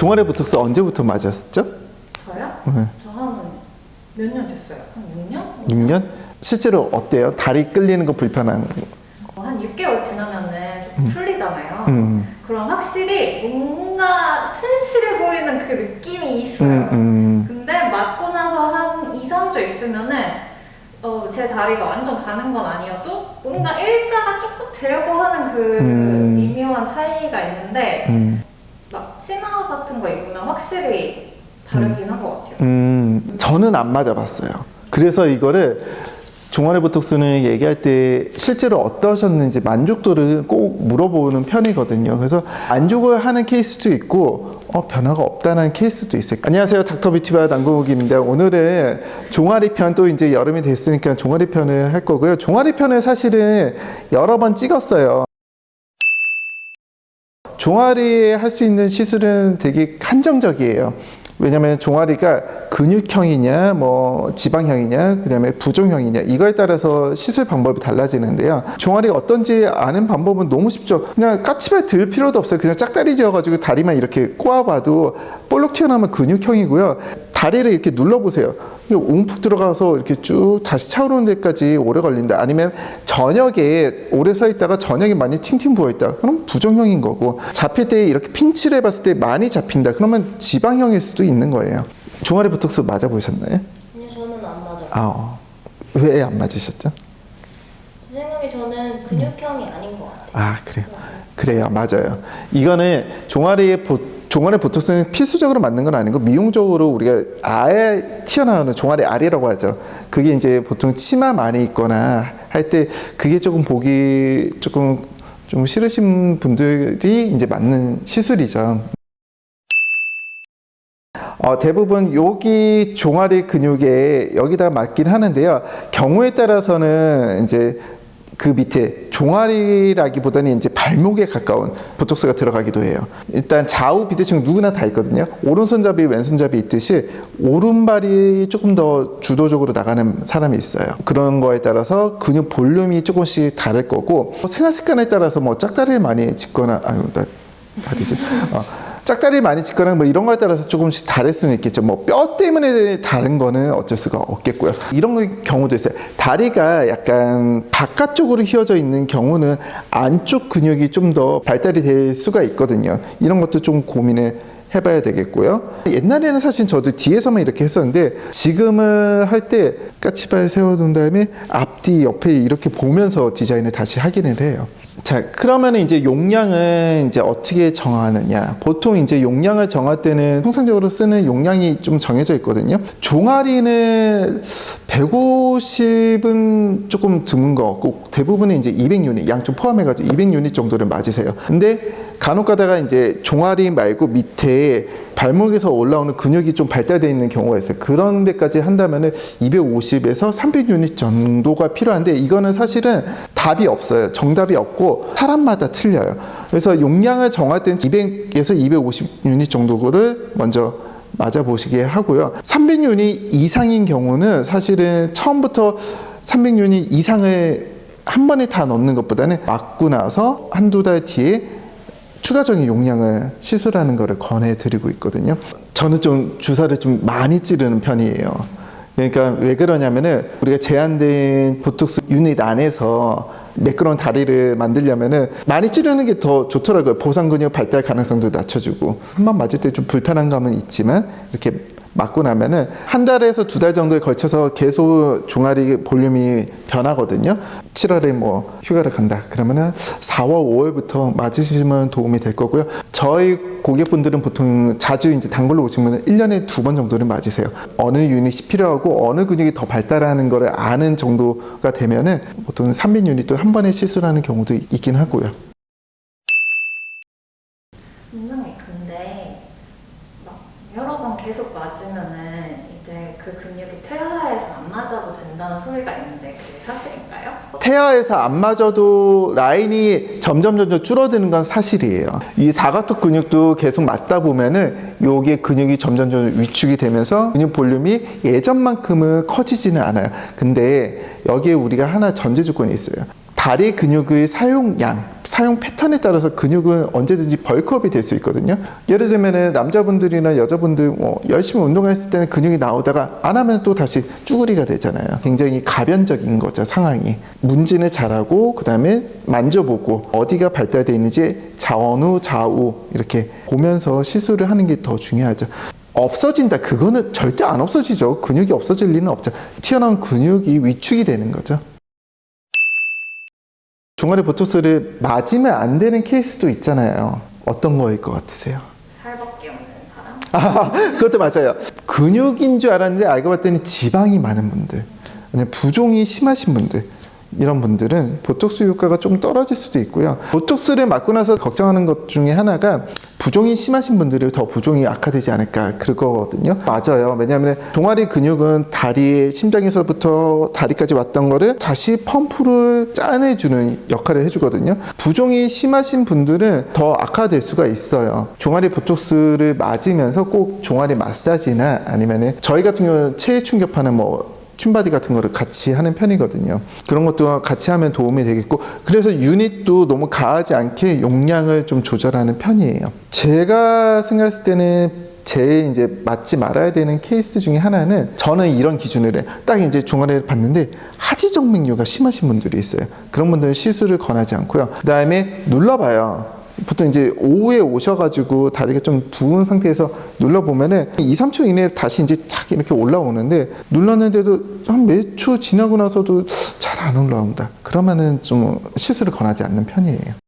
종아리 보톡스 언제부터 맞았었죠? 저요? 네. 저 한 몇 년 됐어요? 한 6년? 6년? 실제로 어때요? 다리 끌리는 거 불편한 거? 한 6개월 지나면은 좀 풀리잖아요. 그럼 확실히 뭔가 튼실해 보이는 그 느낌이 있어요. 근데 맞고 나서 한 2, 3주 있으면은 제 다리가 완전 가는 건 아니어도 뭔가 일자가 조금 들고 하는 그 미묘한 차이가 있는데 막 치마 같은 거 입으면 확실히 다르긴 한 것 같아요. 저는 안 맞아봤어요. 그래서 이거를 종아리 보톡스는 얘기할 때 실제로 어떠셨는지 만족도를 꼭 물어보는 편이거든요. 그래서 만족을 하는 케이스도 있고 변화가 없다는 케이스도 있어요. 안녕하세요, 닥터 뷰티바 남궁욱입니다. 오늘은 종아리 편, 또 이제 여름이 됐으니까 종아리 편을 할 거고요. 종아리 편을 사실은 여러 번 찍었어요. 종아리에 할 수 있는 시술은 되게 한정적이에요. 왜냐면 종아리가 근육형이냐 뭐 지방형이냐 그다음에 부종형이냐 이거에 따라서 시술 방법이 달라지는데요. 종아리가 어떤지 아는 방법은 너무 쉽죠. 그냥 까치발 들 필요도 없어요. 그냥 짝다리 지어가지고 다리만 이렇게 꼬아봐도 볼록 튀어나오면 근육형이고요. 다리를 이렇게 눌러보세요. 움푹 들어가서 이렇게 쭉 다시 차오르는 데까지 오래 걸린다. 아니면 저녁에 오래 서 있다가 저녁에 많이 팅팅 부어있다. 그럼 부종형인 거고, 잡힐 때 이렇게 핀치를 해봤을 때 많이 잡힌다. 그러면 지방형일 수도 있는 거예요. 종아리 보톡스 맞아보셨나요? 아니요, 저는 안 맞아요. 왜 안 맞으셨죠? 제 생각에 저는 근육형이 아닌 것 같아요. 그래요. 그래요. 맞아요. 이거는 종아리 보톡스는 필수적으로 맞는 건 아니고 미용적으로 우리가 아예 튀어나오는 종아리 아래라고 하죠. 그게 이제 보통 치마 많이 입거나 할 때 그게 조금 보기 조금 좀 싫으신 분들이 이제 맞는 시술이죠. 대부분 여기 종아리 근육에 여기다 맞긴 하는데요. 경우에 따라서는 이제 그 밑에 종아리라기보다는 이제 발목에 가까운 보톡스가 들어가기도 해요. 일단 좌우 비대칭 누구나 다 있거든요. 오른손잡이 왼손잡이 있듯이 오른발이 조금 더 주도적으로 나가는 사람이 있어요. 그런 거에 따라서 근육 볼륨이 조금씩 다를 거고, 생활 습관에 따라서 뭐 짝다리를 많이 짚거나 다리지. 짝다리를 많이 짚거나 뭐 이런 거에 따라서 조금씩 다를 수는 있겠죠. 뭐 뼈 때문에 다른 거는 어쩔 수가 없겠고요. 이런 경우도 있어요. 다리가 약간 바깥쪽으로 휘어져 있는 경우는 안쪽 근육이 좀 더 발달이 될 수가 있거든요. 이런 것도 좀 고민을 해봐야 되겠고요. 옛날에는 사실 저도 뒤에서만 이렇게 했었는데 지금은 할 때 까치발 세워둔 다음에 앞뒤 옆에 이렇게 보면서 디자인을 다시 하기는 해요. 자, 그러면 이제 용량은 이제 어떻게 정하느냐. 보통 이제 용량을 정할 때는 통상적으로 쓰는 용량이 좀 정해져 있거든요. 종아리는 150은 조금 드문 것 같고, 대부분은 이제 200유닛, 양쪽 포함해가지고 200유닛 정도를 맞으세요. 근데 간혹 가다가 이제 종아리 말고 밑에 발목에서 올라오는 근육이 좀 발달되어 있는 경우가 있어요. 그런 데까지 한다면은 250에서 300유닛 정도가 필요한데, 이거는 사실은 답이 없어요. 정답이 없고 사람마다 틀려요. 그래서 용량을 정할 때는 200에서 250유닛 정도를 먼저 맞아보시게 하고요. 300유닛 이상인 경우는 사실은 처음부터 300유닛 이상을 한 번에 다 넣는 것보다는 맞고 나서 한두 달 뒤에 추가적인 용량을 시술하는 것을 권해드리고 있거든요. 저는 좀 주사를 좀 많이 찌르는 편이에요. 그러니까 왜 그러냐면은 우리가 제한된 보톡스 유닛 안에서 매끄러운 다리를 만들려면은 많이 찌르는 게 더 좋더라고요. 보상 근육 발달 가능성도 낮춰주고, 한 번 맞을 때 좀 불편한 감은 있지만 이렇게 맞고 나면은 한 달에서 두 달 정도에 걸쳐서 계속 종아리 볼륨이 변하거든요. 7월에 뭐 휴가를 간다 그러면은 4월, 5월부터 맞으시면 도움이 될 거고요. 저희 고객분들은 보통 자주 이제 단골로 오시면 1년에 2번 정도는 맞으세요. 어느 유닛이 필요하고 어느 근육이 더 발달하는 거를 아는 정도가 되면은 보통 300유닛도 한 번에 시술하는 경우도 있긴 하고요. 분명히 근데 막 여러 번 계속 맞으면은 이제 그 근육이 퇴화해서 안 맞아도 된다는 소리가 있는데 그게 사실인가요? 태아에서 안 맞아도 라인이 점점 줄어드는 건 사실이에요. 이 사각턱 근육도 계속 맞다 보면은 요게 근육이 점점 위축이 되면서 근육 볼륨이 예전만큼은 커지지는 않아요. 근데 여기에 우리가 하나 전제 조건이 있어요. 다리 근육의 사용량, 사용 패턴에 따라서 근육은 언제든지 벌크업이 될 수 있거든요. 예를 들면은 남자분들이나 여자분들 뭐 열심히 운동했을 때는 근육이 나오다가 안 하면 또 다시 쭈구리가 되잖아요. 굉장히 가변적인 거죠, 상황이. 문진을 잘하고 그다음에 만져보고 어디가 발달되어 있는지 좌우 좌우 이렇게 보면서 시술을 하는 게 더 중요하죠. 없어진다, 그거는 절대 안 없어지죠. 근육이 없어질 리는 없죠. 튀어나온 근육이 위축이 되는 거죠. 종아리 보톡스를 맞으면 안 되는 케이스도 있잖아요. 어떤 거일 것 같으세요? 살밖에 없는 사람? 그것도 맞아요. 근육인 줄 알았는데 알고 봤더니 지방이 많은 분들, 부종이 심하신 분들, 이런 분들은 보톡스 효과가 좀 떨어질 수도 있고요. 보톡스를 맞고 나서 걱정하는 것 중에 하나가 부종이 심하신 분들이 더 부종이 악화되지 않을까 그거거든요. 맞아요. 왜냐하면 종아리 근육은 다리의 심장에서부터 다리까지 왔던 거를 다시 펌프를 짜내주는 역할을 해주거든요. 부종이 심하신 분들은 더 악화될 수가 있어요. 종아리 보톡스를 맞으면서 꼭 종아리 마사지나 아니면은 저희 같은 경우는 체외 충격파는 뭐 튠바디 같은 거를 같이 하는 편이거든요. 그런 것도 같이 하면 도움이 되겠고, 그래서 유닛도 너무 가하지 않게 용량을 좀 조절하는 편이에요. 제가 생각했을 때는 제일 이제 맞지 말아야 되는 케이스 중에 하나는, 저는 이런 기준을 해요. 딱 이제 종아리를 봤는데 하지정맥류가 심하신 분들이 있어요. 그런 분들은 시술을 권하지 않고요. 그 다음에 눌러봐요. 보통 이제 오후에 오셔가지고 다리가 좀 부은 상태에서 눌러보면은 2, 3초 이내에 다시 이제 탁 이렇게 올라오는데, 눌렀는데도 한 몇 초 지나고 나서도 잘 안 올라온다. 그러면은 좀 시술을 권하지 않는 편이에요.